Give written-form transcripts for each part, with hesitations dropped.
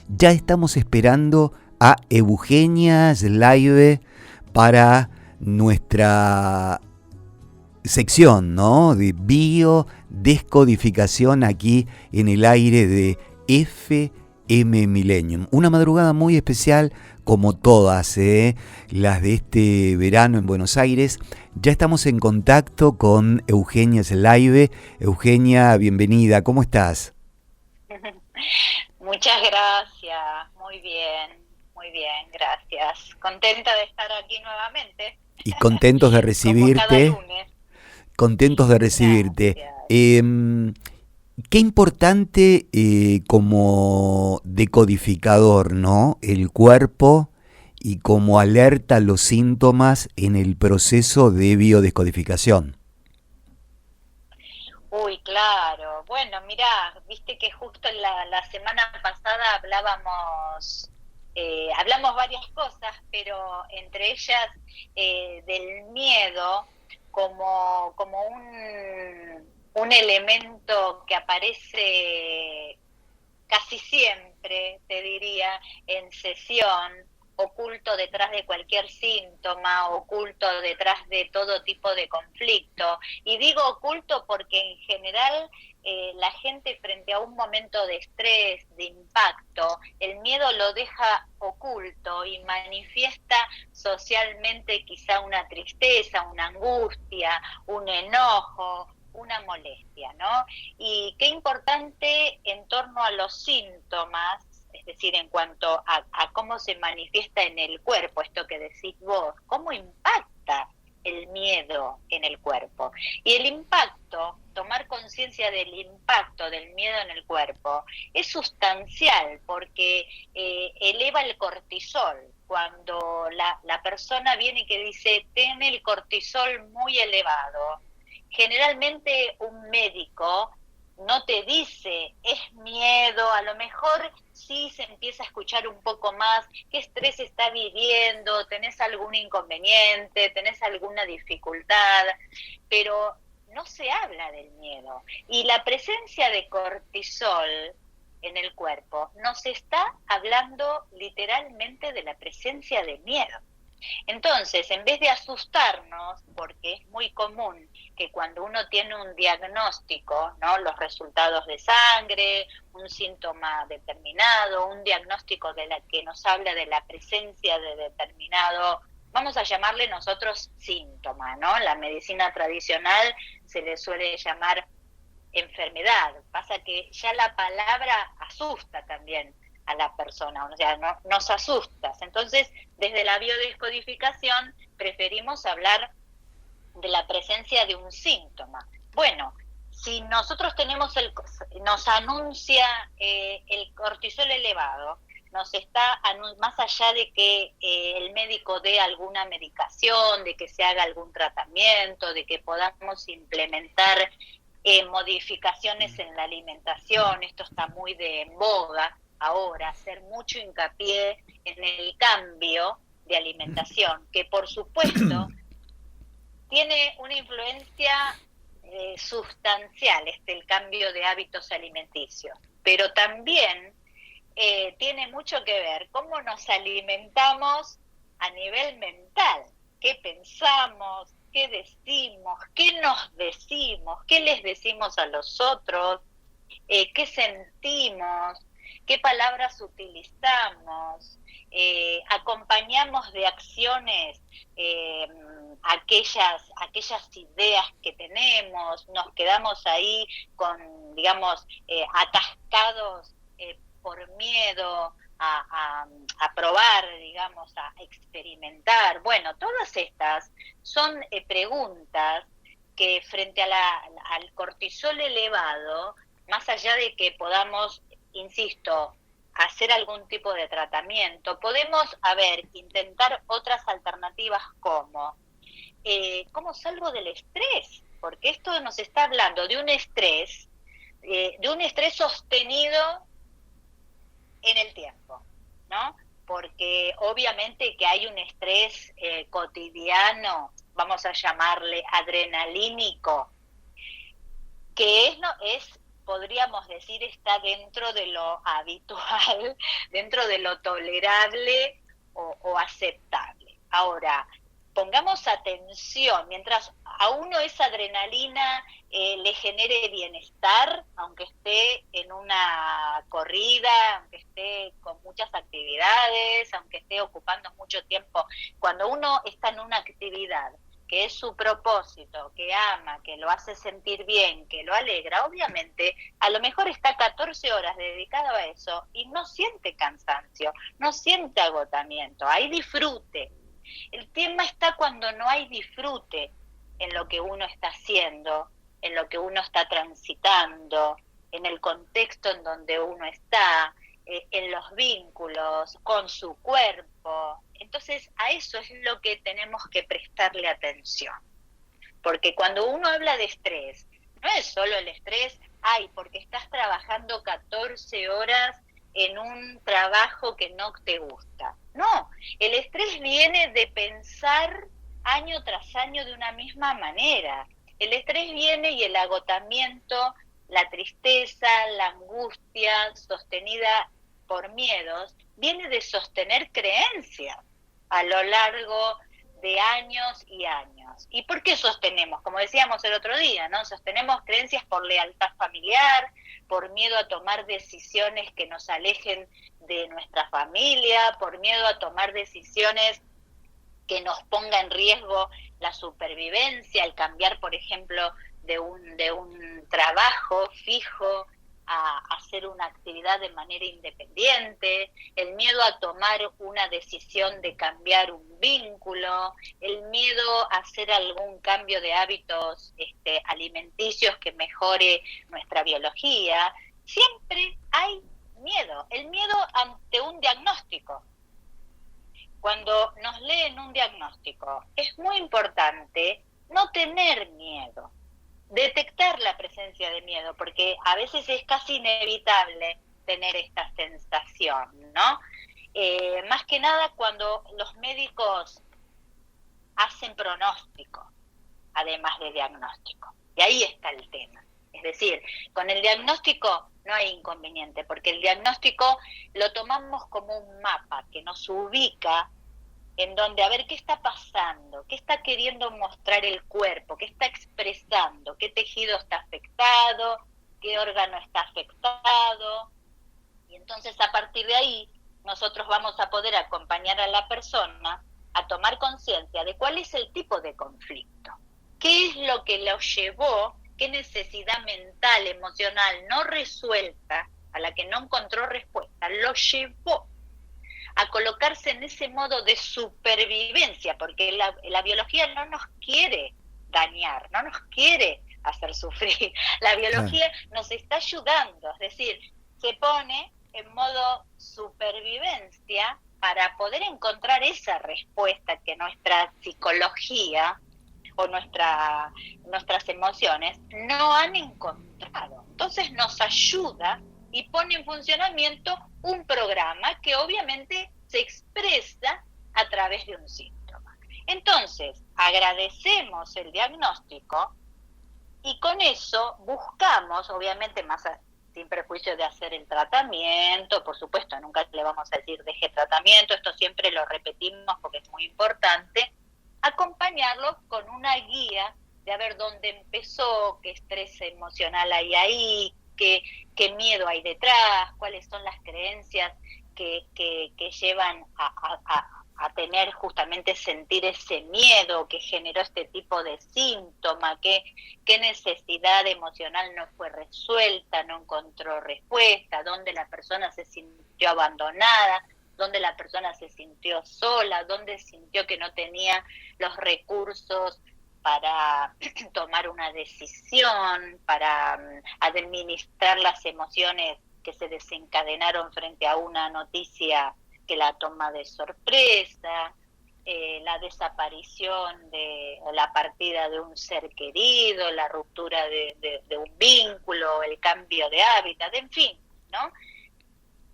ya estamos esperando a Eugenia Slaive para nuestra sección, ¿no?, de biodescodificación aquí en el aire de FM Millennium. Una madrugada muy especial, como todas las de este verano en Buenos Aires. Ya estamos en contacto con Eugenia Slaive. Eugenia, bienvenida, ¿cómo estás? Muchas gracias, muy bien, gracias. Contenta de estar aquí nuevamente, Y contentos de como cada recibirte, lunes. contentos de recibirte. Gracias. Qué importante como decodificador, ¿no?, el cuerpo y como alerta los síntomas en el proceso de biodescodificación. Uy, claro. Bueno, mirá, viste que justo la semana pasada hablamos varias cosas, pero entre ellas del miedo como un elemento que aparece casi siempre, te diría, en sesión, oculto detrás de cualquier síntoma, oculto detrás de todo tipo de conflicto. Y digo oculto porque en general la gente frente a un momento de estrés, de impacto, el miedo lo deja oculto y manifiesta socialmente quizá una tristeza, una angustia, un enojo, una molestia, ¿no? Y qué importante en torno a los síntomas, es decir, en cuanto a cómo se manifiesta en el cuerpo, esto que decís vos, cómo impacta el miedo en el cuerpo. Y el impacto, tomar conciencia del impacto del miedo en el cuerpo, es sustancial porque eleva el cortisol. Cuando la persona viene y que dice, tiene el cortisol muy elevado, generalmente un médico no te dice es miedo, a lo mejor sí se empieza a escuchar un poco más qué estrés está viviendo, tenés algún inconveniente, tenés alguna dificultad, pero no se habla del miedo. Y la presencia de cortisol en el cuerpo nos está hablando literalmente de la presencia de miedo. Entonces, en vez de asustarnos, porque es muy común que cuando uno tiene un diagnóstico, ¿no?, los resultados de sangre, un síntoma determinado, un diagnóstico de la que nos habla de la presencia de determinado, vamos a llamarle nosotros síntoma, ¿no? La medicina tradicional se le suele llamar enfermedad. Pasa que ya la palabra asusta también a la persona, o sea, no, nos asustas. Entonces, desde la biodescodificación preferimos hablar de la presencia de un síntoma. Bueno, si nosotros tenemos nos anuncia el cortisol elevado, nos está, más allá de que el médico dé alguna medicación, de que se haga algún tratamiento, de que podamos implementar modificaciones en la alimentación, esto está muy de boga ahora, hacer mucho hincapié en el cambio de alimentación, que por supuesto tiene una influencia sustancial el cambio de hábitos alimenticios, pero también tiene mucho que ver cómo nos alimentamos a nivel mental, qué pensamos, qué decimos, qué nos decimos, qué les decimos a los otros, qué sentimos, qué palabras utilizamos, acompañamos de acciones aquellas ideas que tenemos, nos quedamos ahí con, digamos, atascados por miedo a probar, digamos, a experimentar. Bueno, todas estas son preguntas que frente al cortisol elevado, más allá de que podamos, insisto, hacer algún tipo de tratamiento, podemos, intentar otras alternativas como ¿cómo salgo del estrés? Porque esto nos está hablando de un estrés sostenido en el tiempo, ¿no? Porque obviamente que hay un estrés cotidiano, vamos a llamarle adrenalínico, que es podríamos decir está dentro de lo habitual, dentro de lo tolerable o aceptable. Ahora, pongamos atención, mientras a uno esa adrenalina le genere bienestar, aunque esté en una corrida, aunque esté con muchas actividades, aunque esté ocupando mucho tiempo, cuando uno está en una actividad que es su propósito, que ama, que lo hace sentir bien, que lo alegra, obviamente, a lo mejor está 14 horas dedicado a eso y no siente cansancio, no siente agotamiento, hay disfrute. El tema está cuando no hay disfrute en lo que uno está haciendo, en lo que uno está transitando, en el contexto en donde uno está, en los vínculos, con su cuerpo. Entonces, a eso es lo que tenemos que prestarle atención. Porque cuando uno habla de estrés, no es solo el estrés, porque estás trabajando 14 horas en un trabajo que no te gusta. No, el estrés viene de pensar año tras año de una misma manera. El estrés viene y el agotamiento, la tristeza, la angustia sostenida por miedos, viene de sostener creencias a lo largo de años y años. ¿Y por qué sostenemos? Como decíamos el otro día, ¿no? Sostenemos creencias por lealtad familiar, por miedo a tomar decisiones que nos alejen de nuestra familia, por miedo a tomar decisiones que nos ponga en riesgo la supervivencia, el cambiar, por ejemplo, de un trabajo fijo a hacer una actividad de manera independiente, el miedo a tomar una decisión de cambiar un vínculo, el miedo a hacer algún cambio de hábitos alimenticios que mejore nuestra biología. Siempre hay miedo, el miedo ante un diagnóstico. Cuando nos leen un diagnóstico, es muy importante no tener miedo, detectar la presencia de miedo, porque a veces es casi inevitable tener esta sensación, ¿no? Más que nada cuando los médicos hacen pronóstico, además de diagnóstico. Y ahí está el tema. Es decir, con el diagnóstico no hay inconveniente, porque el diagnóstico lo tomamos como un mapa que nos ubica en donde a ver qué está pasando, qué está queriendo mostrar el cuerpo, qué está expresando, qué tejido está afectado, qué órgano está afectado. Y entonces a partir de ahí nosotros vamos a poder acompañar a la persona a tomar conciencia de cuál es el tipo de conflicto, qué es lo que lo llevó, qué necesidad mental, emocional no resuelta, a la que no encontró respuesta, lo llevó a colocarse en ese modo de supervivencia, porque la biología no nos quiere dañar, no nos quiere hacer sufrir. La biología nos está ayudando, es decir, se pone en modo supervivencia para poder encontrar esa respuesta que nuestra psicología o nuestras emociones no han encontrado. Entonces nos ayuda y pone en funcionamiento un programa que obviamente se expresa a través de un síntoma. Entonces, agradecemos el diagnóstico y con eso buscamos, obviamente sin prejuicio de hacer el tratamiento, por supuesto, nunca le vamos a decir deje tratamiento, esto siempre lo repetimos porque es muy importante, acompañarlo con una guía de a ver dónde empezó, qué estrés emocional hay ahí, qué miedo hay detrás, cuáles son las creencias que llevan a tener justamente sentir ese miedo que generó este tipo de síntoma, qué necesidad emocional no fue resuelta, no encontró respuesta, dónde la persona se sintió abandonada, dónde la persona se sintió sola, dónde sintió que no tenía los recursos para tomar una decisión, para administrar las emociones que se desencadenaron frente a una noticia que la toma de sorpresa, la desaparición de la partida de un ser querido, la ruptura de un vínculo, el cambio de hábitat, en fin, ¿no?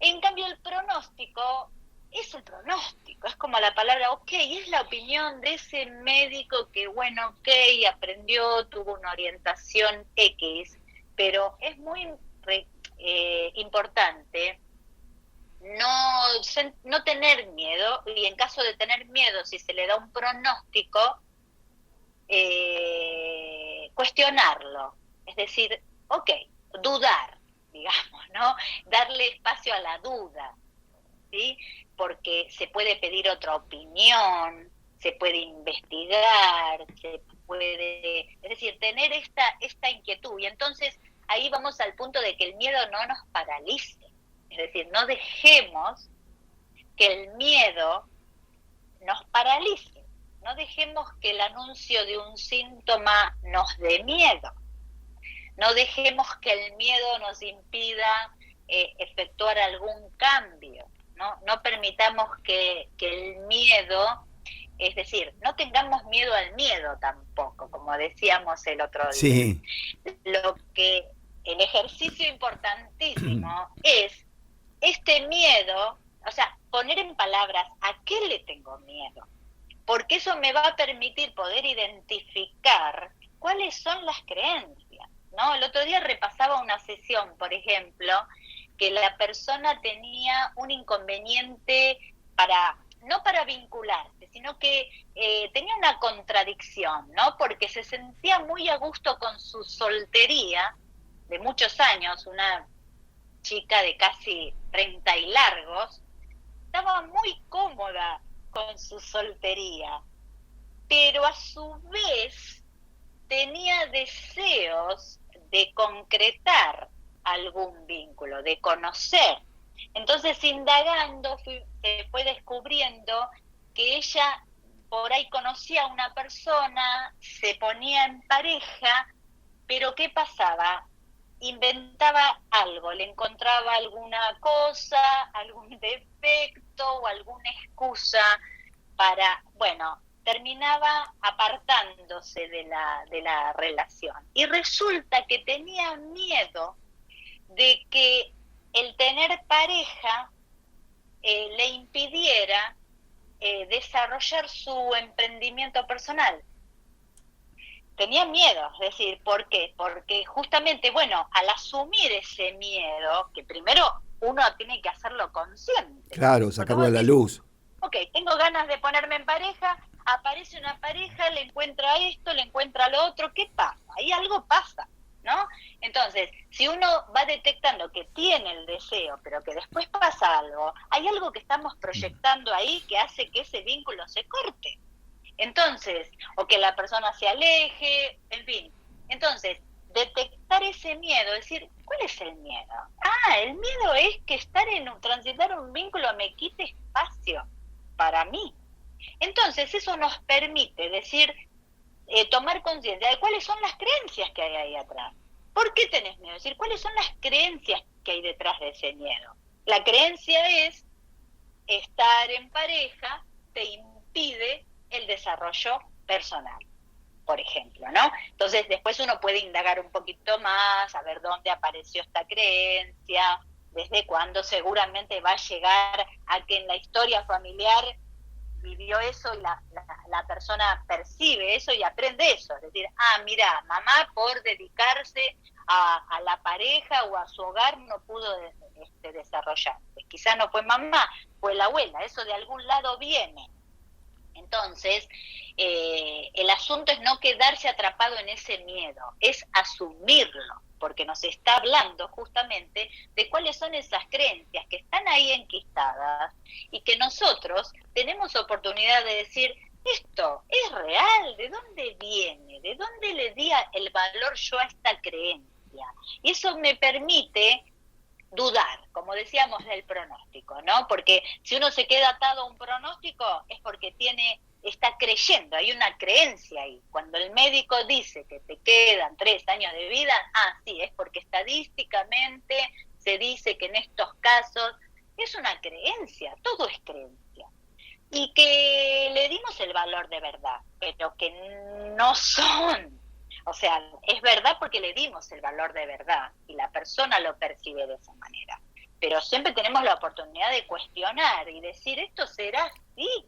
En cambio, el pronóstico es el pronóstico, es como la palabra es la opinión de ese médico que, aprendió, tuvo una orientación X, pero es muy importante no tener miedo, y en caso de tener miedo, si se le da un pronóstico, cuestionarlo, es decir, ok, dudar, digamos, ¿no? Darle espacio a la duda, ¿sí? Porque se puede pedir otra opinión, se puede investigar, es decir, tener esta inquietud. Y entonces ahí vamos al punto de que el miedo no nos paralice, es decir, no dejemos que el miedo nos paralice, no dejemos que el anuncio de un síntoma nos dé miedo, no dejemos que el miedo nos impida efectuar algún cambio, no permitamos que el miedo, es decir, no tengamos miedo al miedo tampoco, como decíamos el otro día. Sí. El ejercicio importantísimo es este miedo, o sea, poner en palabras a qué le tengo miedo, porque eso me va a permitir poder identificar cuáles son las creencias, ¿no? El otro día repasaba una sesión, por ejemplo, que la persona tenía un inconveniente no para vincularse, sino que tenía una contradicción, ¿no? Porque se sentía muy a gusto con su soltería de muchos años, una chica de casi 30 y largos, estaba muy cómoda con su soltería, pero a su vez tenía deseos de concretar algún vínculo, de conocer. Entonces, indagando, se fue descubriendo que ella por ahí conocía a una persona, se ponía en pareja, pero ¿qué pasaba? Inventaba algo, le encontraba alguna cosa, algún defecto o alguna excusa terminaba apartándose de la relación. Y resulta que tenía miedo de que el tener pareja le impidiera desarrollar su emprendimiento personal. Tenía miedo, es decir, ¿por qué? Porque justamente, al asumir ese miedo, que primero uno tiene que hacerlo consciente. Claro, sacarlo a la luz. Ok, tengo ganas de ponerme en pareja, aparece una pareja, le encuentra esto, le encuentra lo otro, ¿qué pasa? Ahí algo pasa, ¿no? Entonces, si uno va detectando que tiene el deseo, pero que después pasa algo, hay algo que estamos proyectando ahí que hace que ese vínculo se corte. Entonces, o que la persona se aleje, en fin. Entonces, detectar ese miedo, decir, ¿cuál es el miedo? El miedo es que transitar un vínculo me quite espacio para mí. Entonces, eso nos permite decir, tomar conciencia de cuáles son las creencias que hay ahí atrás. ¿Por qué tenés miedo? Es decir, ¿cuáles son las creencias que hay detrás de ese miedo? La creencia es, estar en pareja te impide el desarrollo personal, por ejemplo, ¿no? Entonces después uno puede indagar un poquito más, a ver dónde apareció esta creencia, desde cuándo. Seguramente va a llegar a que en la historia familiar vivió eso y la persona percibe eso y aprende eso, es decir, mira, mamá por dedicarse a la pareja o a su hogar no pudo desarrollarse. Quizá no fue mamá, fue la abuela, eso de algún lado viene. Entonces, el asunto es no quedarse atrapado en ese miedo, es asumirlo, porque nos está hablando justamente de cuáles son esas creencias que están ahí enquistadas y que nosotros tenemos oportunidad de decir, esto es real, ¿de dónde viene? ¿De dónde le di el valor yo a esta creencia? Y eso me permite dudar, como decíamos, del pronóstico, ¿no? Porque si uno se queda atado a un pronóstico es porque está creyendo, hay una creencia ahí. Cuando el médico dice que te quedan 3 años de vida, sí, es porque estadísticamente se dice que en estos casos es una creencia, todo es creencia. Y que le dimos el valor de verdad, pero que no son. O sea, es verdad porque le dimos el valor de verdad y la persona lo percibe de esa manera. Pero siempre tenemos la oportunidad de cuestionar y decir, ¿esto será así?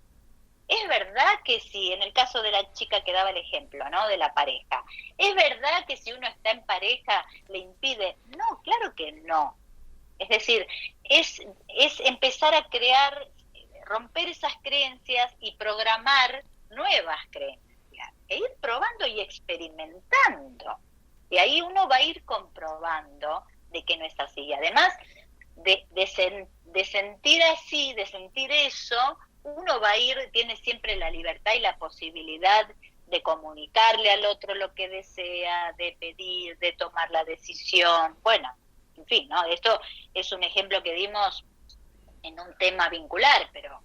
Es verdad que si, en el caso de la chica que daba el ejemplo, ¿no? De la pareja, es verdad que si uno está en pareja le impide. No, claro que no. Es decir, es empezar a crear, romper esas creencias y programar nuevas creencias, e ir probando y experimentando. Y ahí uno va a ir comprobando de que no es así. Y además de sentir así, de sentir eso, uno va a ir, tiene siempre la libertad y la posibilidad de comunicarle al otro lo que desea, de pedir, de tomar la decisión. Bueno, en fin, ¿no? Esto es un ejemplo que dimos en un tema vincular, pero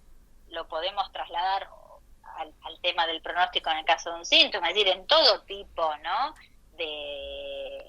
lo podemos trasladar al tema del pronóstico en el caso de un síntoma, es decir, en todo tipo, ¿no?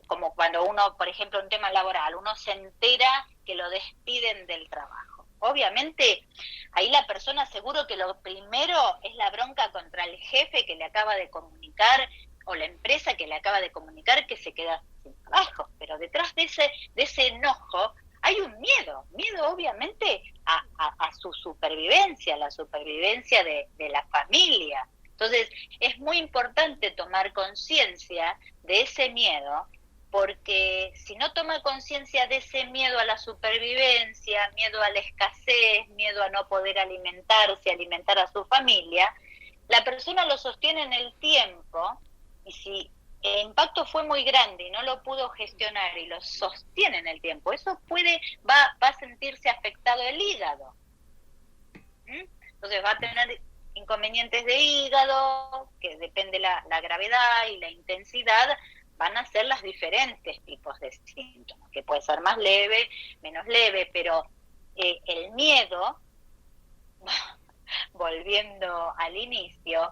Como cuando uno, por ejemplo, un tema laboral, uno se entera que lo despiden del trabajo. Obviamente, ahí la persona seguro que lo primero es la bronca contra el jefe que le acaba de comunicar, o la empresa que le acaba de comunicar que se queda sin trabajo, pero detrás de ese enojo hay un miedo obviamente a su supervivencia, la supervivencia de la familia. Entonces es muy importante tomar conciencia de ese miedo, porque si no toma conciencia de ese miedo a la supervivencia, miedo a la escasez, miedo a no poder alimentarse, alimentar a su familia, la persona lo sostiene en el tiempo, y si el impacto fue muy grande y no lo pudo gestionar y lo sostiene en el tiempo, eso va a sentirse afectado el hígado. Entonces va a tener inconvenientes de hígado, que depende la gravedad y la intensidad, van a ser los diferentes tipos de síntomas, que puede ser más leve, menos leve, pero el miedo, volviendo al inicio,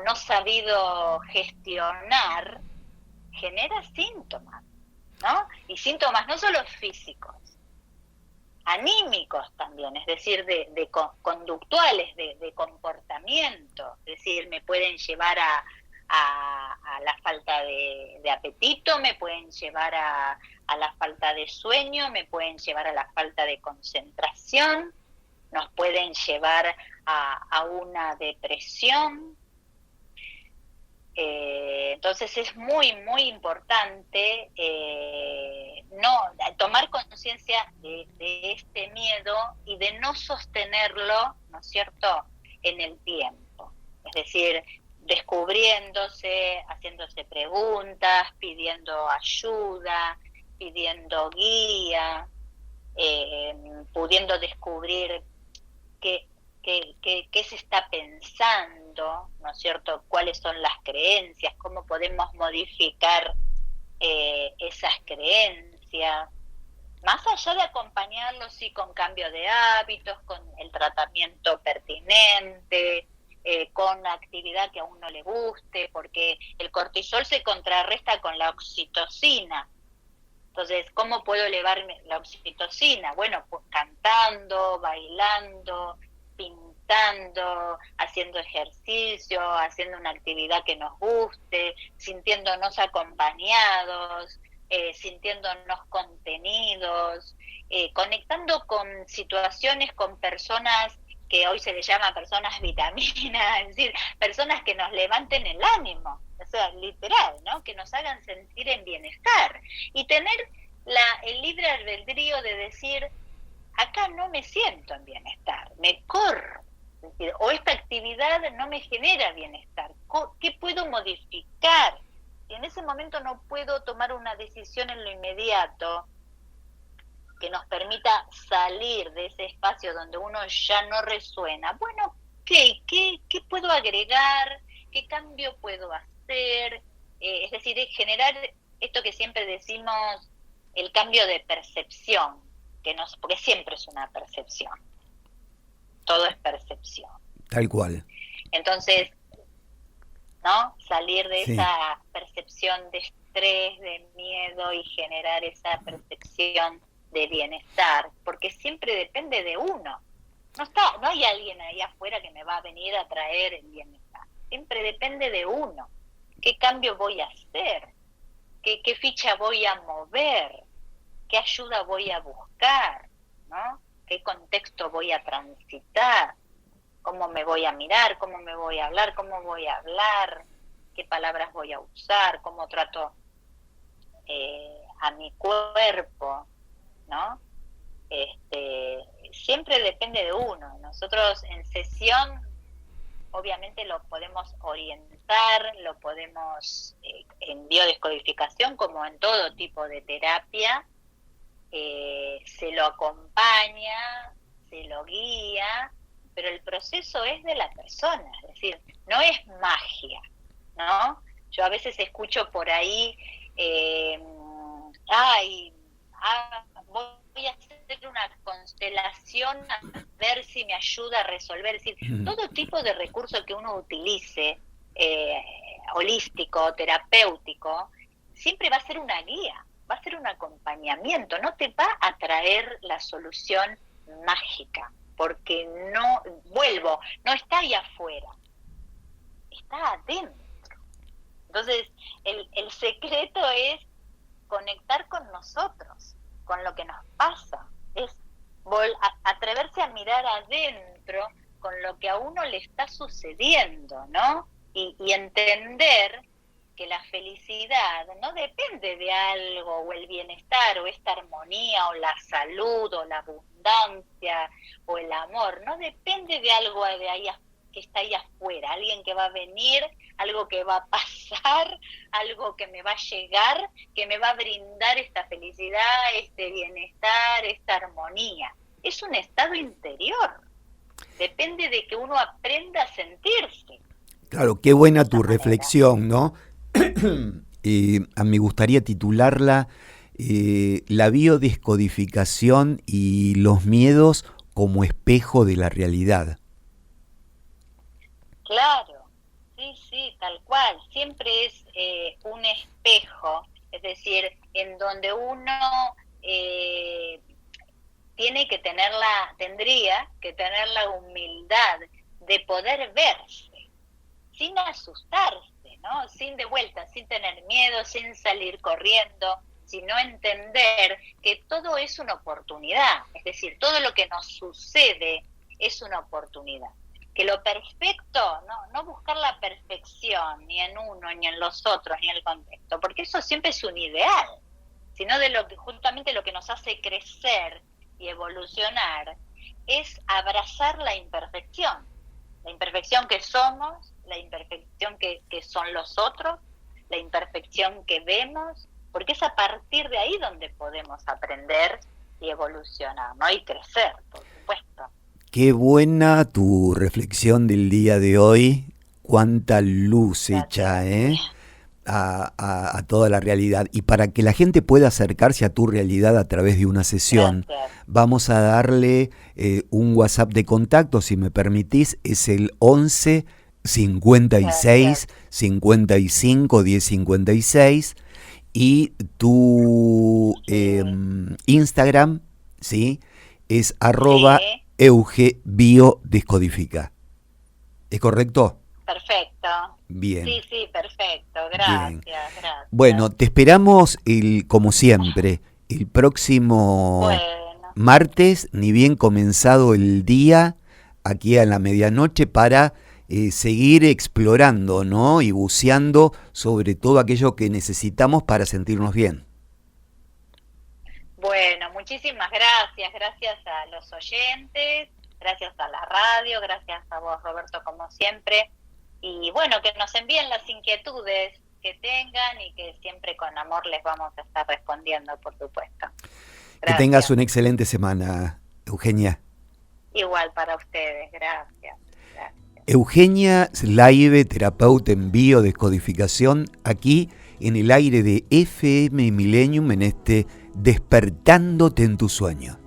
no sabido gestionar, genera síntomas, ¿no? Y síntomas no solo físicos, anímicos también, es decir, de conductuales, de comportamiento, es decir, me pueden llevar a la falta de apetito, me pueden llevar a la falta de sueño, me pueden llevar a la falta de concentración, nos pueden llevar a una depresión. Entonces es muy, muy importante tomar conciencia de este miedo y de no sostenerlo, ¿no es cierto?, en el tiempo. Es decir, descubriéndose, haciéndose preguntas, pidiendo ayuda, pidiendo guía, pudiendo descubrir qué se está pensando, ¿no es cierto?, cuáles son las creencias, cómo podemos modificar esas creencias, más allá de acompañarlos sí con cambio de hábitos, con el tratamiento pertinente, con actividad que a uno le guste, porque el cortisol se contrarresta con la oxitocina. Entonces, ¿cómo puedo elevar la oxitocina? Bueno, pues cantando, bailando, pintando, haciendo ejercicio, haciendo una actividad que nos guste, sintiéndonos acompañados, sintiéndonos contenidos, conectando con situaciones, con personas que hoy se les llama personas vitaminas, es decir, personas que nos levanten el ánimo, o sea, literal, ¿no?, que nos hagan sentir en bienestar, y tener el libre albedrío de decir, acá no me siento en bienestar, me corro, es decir, o esta actividad no me genera bienestar, ¿qué puedo modificar? Y en ese momento no puedo tomar una decisión en lo inmediato que nos permita salir de ese espacio donde uno ya no resuena. Bueno, ¿qué puedo agregar? ¿Qué cambio puedo hacer? Es decir, generar esto que siempre decimos, el cambio de percepción, porque siempre es una percepción. Todo es percepción. Tal cual. Entonces, ¿no?, salir de sí. esa percepción de estrés, de miedo, y generar esa percepción de bienestar, porque siempre depende de uno. No hay alguien ahí afuera que me va a venir a traer el bienestar. Siempre depende de uno. ¿Qué cambio voy a hacer? ¿Qué ficha voy a mover? ¿Qué ayuda voy a buscar? ¿No? ¿Qué contexto voy a transitar? cómo me voy a mirar, cómo me voy a hablar, cómo voy a hablar, qué palabras voy a usar, cómo trato a mi cuerpo, ¿no? Siempre depende de uno. Nosotros en sesión obviamente lo podemos orientar, lo podemos en biodescodificación como en todo tipo de terapia, se lo acompaña, se lo guía, pero el proceso es de la persona, es decir, no es magia, ¿no? Yo a veces escucho por ahí, voy a hacer una constelación a ver si me ayuda a resolver. Es decir, todo tipo de recurso que uno utilice, holístico, terapéutico, siempre va a ser una guía, va a ser un acompañamiento, no te va a traer la solución mágica, porque no está ahí afuera, está adentro. Entonces, el secreto es conectar con nosotros, con lo que nos pasa, es atreverse a mirar adentro con lo que a uno le está sucediendo, ¿no? Y entender que la felicidad no depende de algo, o el bienestar, o esta armonía, o la salud, o la abundancia, o el amor, no depende de algo de ahí que está ahí afuera, alguien que va a venir, algo que va a pasar, algo que me va a llegar, que me va a brindar esta felicidad, este bienestar, esta armonía. Es un estado interior, depende de que uno aprenda a sentirse. Claro, qué buena tu reflexión, ¿no? A mí me gustaría titularla La biodescodificación y los miedos como espejo de la realidad. Claro, sí, tal cual. Siempre es un espejo, es decir, en donde uno tendría que tener la humildad de poder verse, sin asustarse, ¿no? Sin tener miedo, sin salir corriendo, sino entender que todo es una oportunidad, es decir, todo lo que nos sucede es una oportunidad. Que lo perfecto, no buscar la perfección ni en uno, ni en los otros, ni en el contexto, porque eso siempre es un ideal, sino de lo que justamente lo que nos hace crecer y evolucionar es abrazar la imperfección que somos, la imperfección que son los otros, la imperfección que vemos, porque es a partir de ahí donde podemos aprender y evolucionar, ¿no? Y crecer, por supuesto. Qué buena tu reflexión del día de hoy, cuánta luz echa a toda la realidad. Y para que la gente pueda acercarse a tu realidad a través de una sesión, vamos a darle un WhatsApp de contacto, si me permitís, es el 11 56 55 10 56 y tu Instagram, ¿sí? Es @EugeBiodescodifica. ¿Es correcto? Perfecto. Bien. Sí, perfecto. Gracias. Bueno, te esperamos como siempre, el próximo martes, ni bien comenzado el día, aquí a la medianoche, para seguir explorando, ¿no? Y buceando sobre todo aquello que necesitamos para sentirnos bien. Bueno, muchísimas gracias a los oyentes, gracias a la radio, gracias a vos, Roberto, como siempre, y bueno, que nos envíen las inquietudes que tengan y que siempre con amor les vamos a estar respondiendo, por supuesto. Gracias. Que tengas una excelente semana, Eugenia. Igual para ustedes, gracias. Eugenia Slaive, terapeuta en biodescodificación, aquí en el aire de FM Millennium, en este Despertándote en tu sueño.